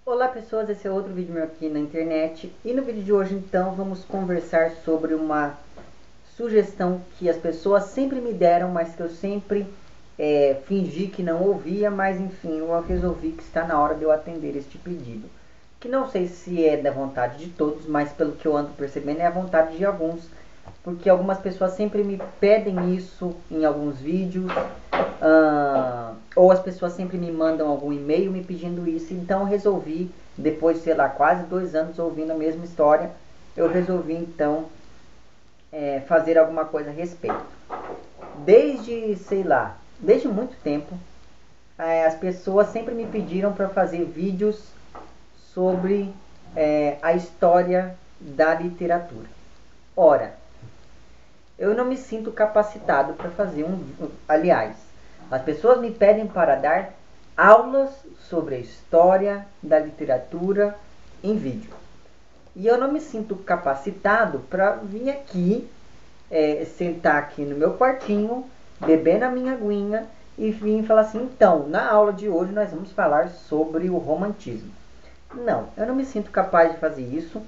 Olá pessoas, esse é outro vídeo meu aqui na internet e no vídeo de hoje então vamos conversar sobre uma sugestão que as pessoas sempre me deram, mas que eu sempre fingi que não ouvia, mas enfim, eu resolvi que está na hora de eu atender este pedido. Que não sei se é da vontade de todos, mas pelo que eu ando percebendo é a vontade de alguns, porque algumas pessoas sempre me pedem isso em alguns vídeos, ou as pessoas sempre me mandam algum e-mail me pedindo isso. Então eu resolvi, depois, sei lá, quase 2 anos ouvindo a mesma história, eu resolvi então fazer alguma coisa a respeito. Desde, sei lá, desde muito tempo, as pessoas sempre me pediram para fazer vídeos sobre a história da literatura. Ora, eu não me sinto capacitado para fazer aliás, as pessoas me pedem para dar aulas sobre a história da literatura em vídeo. E eu não me sinto capacitado para vir aqui, sentar aqui no meu quartinho, beber na minha aguinha e vir falar assim, então, na aula de hoje nós vamos falar sobre o romantismo. Não, eu não me sinto capaz de fazer isso,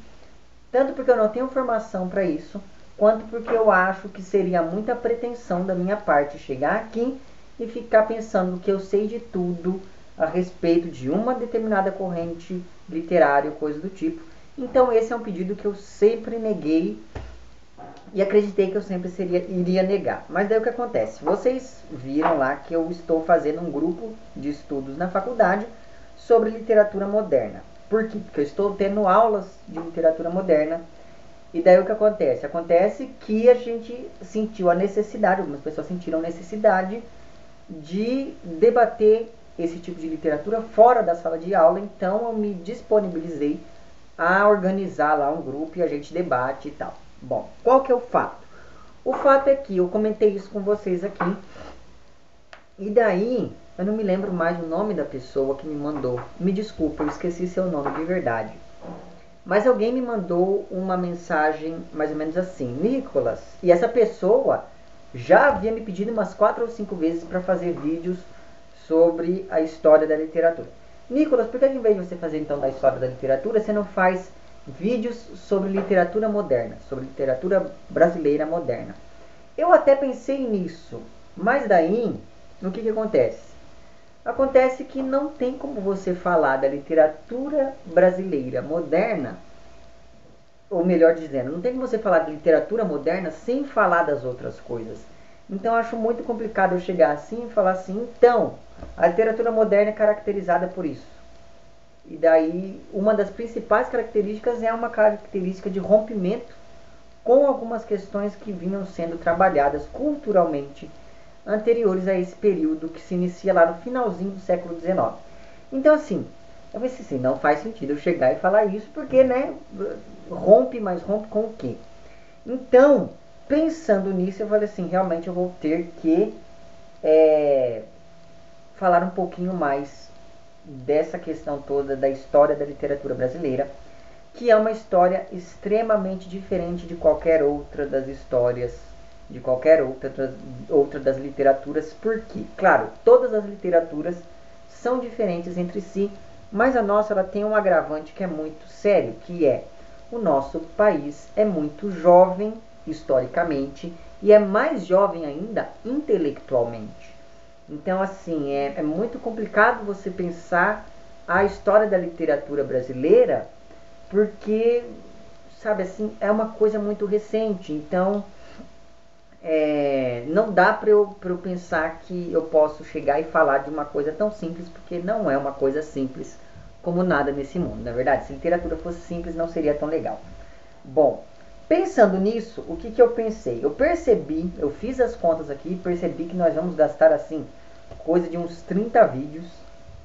tanto porque eu não tenho formação para isso, quanto porque eu acho que seria muita pretensão da minha parte chegar aqui e ficar pensando que eu sei de tudo a respeito de uma determinada corrente literária ou coisa do tipo. Então esse é um pedido que eu sempre neguei e acreditei que eu sempre iria negar. Mas daí o que acontece? Vocês viram lá que eu estou fazendo um grupo de estudos na faculdade sobre literatura moderna. Por quê? Porque eu estou tendo aulas de literatura moderna. E daí o que acontece? Acontece que a gente sentiu a necessidade, algumas pessoas sentiram a necessidade de debater esse tipo de literatura fora da sala de aula. Então eu me disponibilizei a organizar lá um grupo e a gente debate e tal. Bom, qual que é o fato? O fato é que eu comentei isso com vocês aqui. E daí, eu não me lembro mais o nome da pessoa que me mandou. Me desculpa, eu esqueci seu nome de verdade. Mas alguém me mandou uma mensagem mais ou menos assim, Nicolas, e essa pessoa já havia me pedido umas 4 ou 5 vezes para fazer vídeos sobre a história da literatura. Nicolas, por que em vez de você fazer então da história da literatura, você não faz vídeos sobre literatura moderna, sobre literatura brasileira moderna? Eu até pensei nisso, mas daí, o que acontece? Acontece que não tem como você falar da literatura brasileira moderna, ou melhor dizendo, não tem como você falar de literatura moderna sem falar das outras coisas. Então eu acho muito complicado eu chegar assim e falar assim, então, a literatura moderna é caracterizada por isso. E daí, uma das principais características é uma característica de rompimento com algumas questões que vinham sendo trabalhadas culturalmente anteriores a esse período que se inicia lá no finalzinho do século XIX. Então assim, eu pensei assim, não faz sentido eu chegar e falar isso, porque né, rompe, mas rompe com o quê? Então, pensando nisso, eu falei assim, realmente eu vou ter que falar um pouquinho mais dessa questão toda da história da literatura brasileira, que é uma história extremamente diferente de qualquer outra das histórias, de qualquer outra das literaturas, porque, claro, todas as literaturas são diferentes entre si, mas a nossa ela tem um agravante que é muito sério, que é o nosso país é muito jovem historicamente e é mais jovem ainda intelectualmente. Então, assim, é muito complicado você pensar a história da literatura brasileira porque, sabe assim, é uma coisa muito recente. Então, não dá para eu pensar que eu posso chegar e falar de uma coisa tão simples, porque não é uma coisa simples como nada nesse mundo. Na verdade, se literatura fosse simples, não seria tão legal. Bom, pensando nisso, o que eu pensei? Eu percebi, eu fiz as contas aqui e percebi que nós vamos gastar assim, coisa de uns 30 vídeos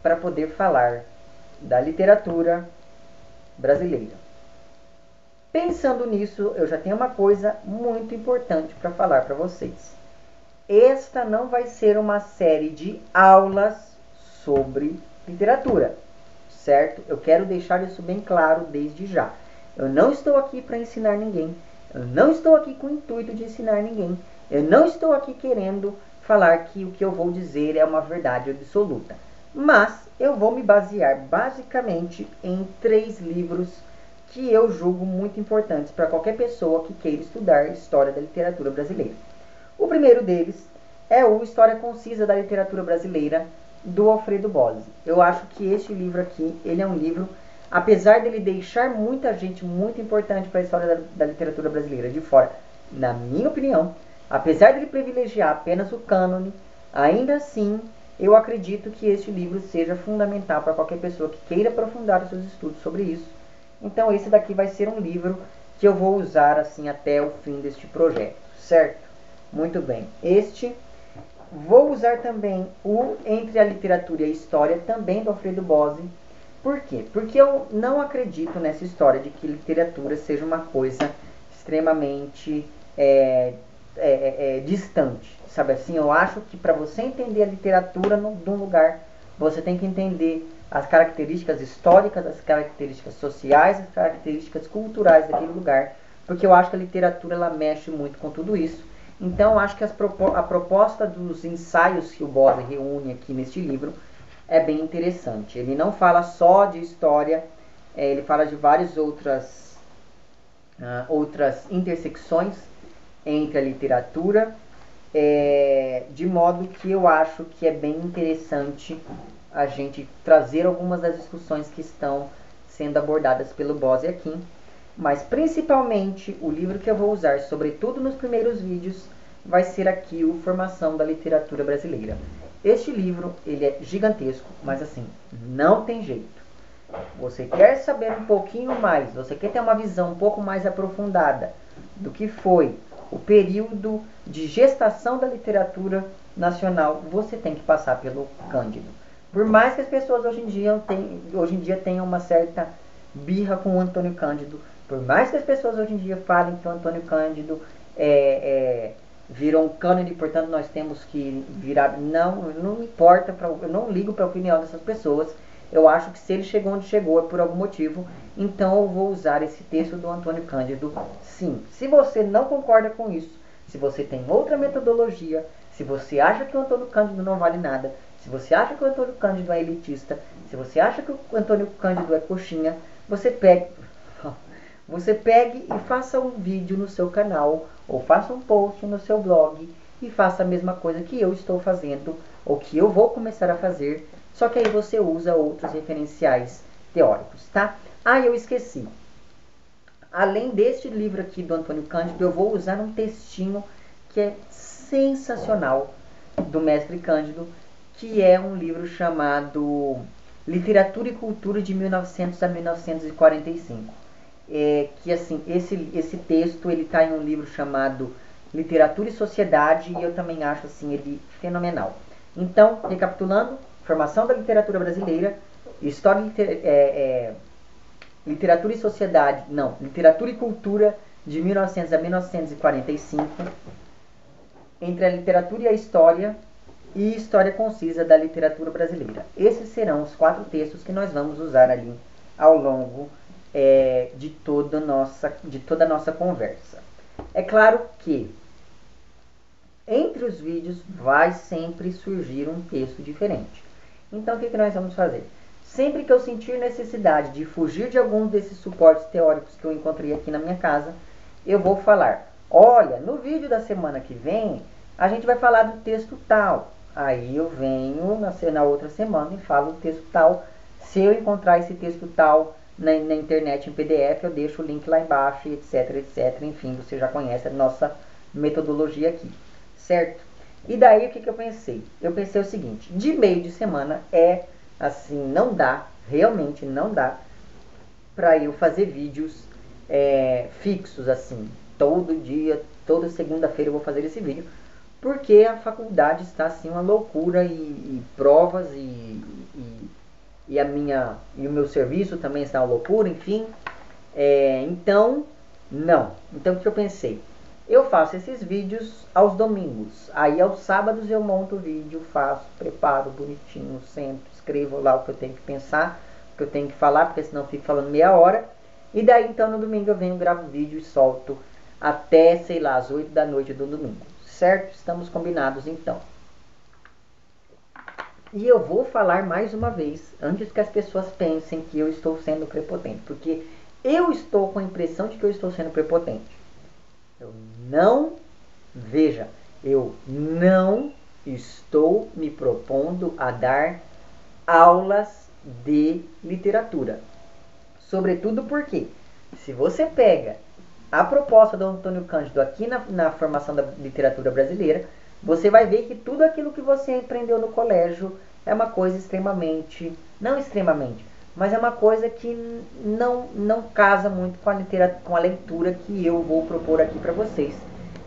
para poder falar da literatura brasileira. Pensando nisso, eu já tenho uma coisa muito importante para falar para vocês. Esta não vai ser uma série de aulas sobre literatura, certo? Eu quero deixar isso bem claro desde já. Eu não estou aqui para ensinar ninguém. Eu não estou aqui com o intuito de ensinar ninguém. Eu não estou aqui querendo falar que o que eu vou dizer é uma verdade absoluta. Mas eu vou me basear basicamente em 3 livros que eu julgo muito importantes para qualquer pessoa que queira estudar história da literatura brasileira. O primeiro deles é o História Concisa da Literatura Brasileira, do Alfredo Bozzi. Eu acho que este livro aqui, ele é um livro, apesar dele deixar muita gente muito importante para a história da literatura brasileira de fora, na minha opinião, apesar dele privilegiar apenas o cânone, ainda assim eu acredito que este livro seja fundamental para qualquer pessoa que queira aprofundar os seus estudos sobre isso. Então esse daqui vai ser um livro que eu vou usar assim até o fim deste projeto, certo? Muito bem. Vou usar também o Entre a Literatura e a História, também do Alfredo Bozzi. Por quê? Porque eu não acredito nessa história de que literatura seja uma coisa extremamente distante, sabe assim? Eu acho que para você entender a literatura de um lugar, você tem que entender as características históricas, as características sociais, as características culturais daquele lugar, porque eu acho que a literatura ela mexe muito com tudo isso. Então, eu acho que a proposta dos ensaios que o Bozzi reúne aqui neste livro é bem interessante. Ele não fala só de história, ele fala de várias outras intersecções entre a literatura, de modo que eu acho que é bem interessante a gente trazer algumas das discussões que estão sendo abordadas pelo Bozzi aqui, mas principalmente o livro que eu vou usar, sobretudo nos primeiros vídeos, vai ser aqui o Formação da Literatura Brasileira. Este livro, ele é gigantesco, mas assim, não tem jeito. Você quer saber um pouquinho mais, você quer ter uma visão um pouco mais aprofundada do que foi o período de gestação da literatura nacional, você tem que passar pelo Cândido. Por mais que as pessoas hoje em dia tenham uma certa birra com o Antônio Cândido, por mais que as pessoas hoje em dia falem que o Antônio Cândido virou um cânone, portanto nós temos que virar. Não importa, eu não ligo para a opinião dessas pessoas. Eu acho que se ele chegou onde chegou é por algum motivo, então eu vou usar esse texto do Antônio Cândido, sim. Se você não concorda com isso, se você tem outra metodologia, se você acha que o Antônio Cândido não vale nada, se você acha que o Antônio Cândido é elitista, se você acha que o Antônio Cândido é coxinha, você pegue e faça um vídeo no seu canal, ou faça um post no seu blog, e faça a mesma coisa que eu estou fazendo, ou que eu vou começar a fazer, só que aí você usa outros referenciais teóricos, tá? Eu esqueci. Além deste livro aqui do Antônio Cândido, eu vou usar um textinho que é sensacional, do Mestre Cândido, que é um livro chamado Literatura e Cultura de 1900 a 1945. Que assim, esse texto ele está em um livro chamado Literatura e Sociedade, e eu também acho assim ele fenomenal. Então, recapitulando, Formação da Literatura Brasileira, Literatura e Sociedade, não, Literatura e Cultura de 1900 a 1945, Entre a Literatura e a História, e História Concisa da Literatura Brasileira. Esses serão os 4 textos que nós vamos usar ali ao longo de toda a nossa conversa. É claro que entre os vídeos vai sempre surgir um texto diferente. Então o que nós vamos fazer? Sempre que eu sentir necessidade de fugir de algum desses suportes teóricos que eu encontrei aqui na minha casa, eu vou falar, olha, no vídeo da semana que vem, a gente vai falar do texto tal. Aí eu venho na outra semana e falo do texto tal. Se eu encontrar esse texto tal na internet em PDF, eu deixo o link lá embaixo, etc, etc. Enfim, você já conhece a nossa metodologia aqui, certo? E daí o que eu pensei? Eu pensei o seguinte, de meio de semana assim, não dá, realmente não dá para eu fazer vídeos fixos assim, todo dia, toda segunda-feira eu vou fazer esse vídeo, porque a faculdade está assim uma loucura e provas e o meu serviço também está uma loucura, enfim. Então, não. Então o que eu pensei? Eu faço esses vídeos aos domingos. Aí aos sábados eu monto o vídeo, faço, preparo bonitinho, sento, escrevo lá o que eu tenho que pensar, o que eu tenho que falar, porque senão eu fico falando meia hora. E daí então no domingo eu venho, gravo o vídeo e solto até, sei lá, às 8 da noite do domingo. Certo? Estamos combinados então. E eu vou falar mais uma vez, antes que as pessoas pensem que eu estou sendo prepotente, porque eu estou com a impressão de que eu estou sendo prepotente. Eu não, veja, eu não estou me propondo a dar aulas de literatura. Sobretudo porque, se você pega a proposta do Antônio Cândido aqui na formação da literatura brasileira, você vai ver que tudo aquilo que você aprendeu no colégio é uma coisa extremamente, não extremamente, mas é uma coisa que não casa muito com a leitura que eu vou propor aqui para vocês.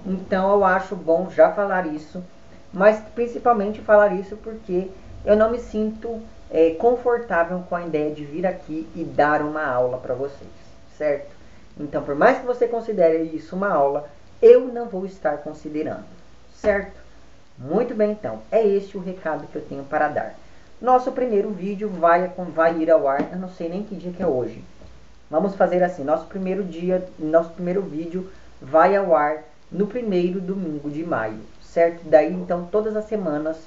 Então eu acho bom já falar isso, mas principalmente falar isso porque eu não me sinto confortável com a ideia de vir aqui e dar uma aula para vocês, certo? Então, por mais que você considere isso uma aula, eu não vou estar considerando, certo? Muito bem, então, é este o recado que eu tenho para dar. Nosso primeiro vídeo vai ir ao ar, eu não sei nem que dia que é hoje. Vamos fazer assim, nosso primeiro vídeo vai ao ar no primeiro domingo de maio, certo? Daí, então, todas as semanas,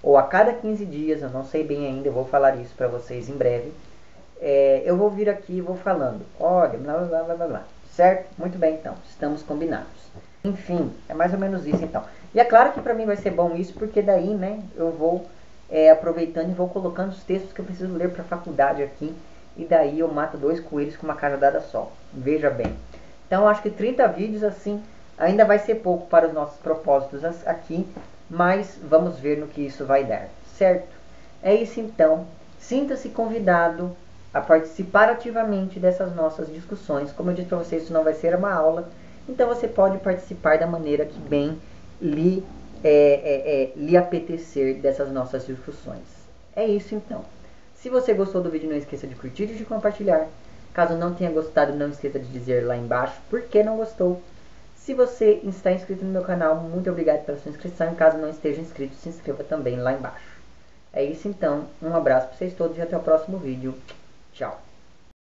ou a cada 15 dias, eu não sei bem ainda, eu vou falar isso para vocês em breve, eu vou vir aqui e vou falando, olha, blá blá blá blá blá, certo? Muito bem, então, estamos combinados. Enfim, é mais ou menos isso, então. E é claro que para mim vai ser bom isso, porque daí, né, eu vou aproveitando e vou colocando os textos que eu preciso ler para a faculdade aqui, e daí eu mato 2 coelhos com uma cajadada só. Veja bem. Então, acho que 30 vídeos assim ainda vai ser pouco para os nossos propósitos aqui, mas vamos ver no que isso vai dar, certo? É isso então. Sinta-se convidado a participar ativamente dessas nossas discussões. Como eu disse para vocês, isso não vai ser uma aula, então você pode participar da maneira que bem lhe apetecer dessas nossas discussões. É isso então. Se você gostou do vídeo, não esqueça de curtir e de compartilhar. Caso não tenha gostado, não esqueça de dizer lá embaixo por que não gostou. Se você está inscrito no meu canal, muito obrigado pela sua inscrição. E caso não esteja inscrito, se inscreva também lá embaixo. É isso então. Um abraço para vocês todos e até o próximo vídeo. Tchau.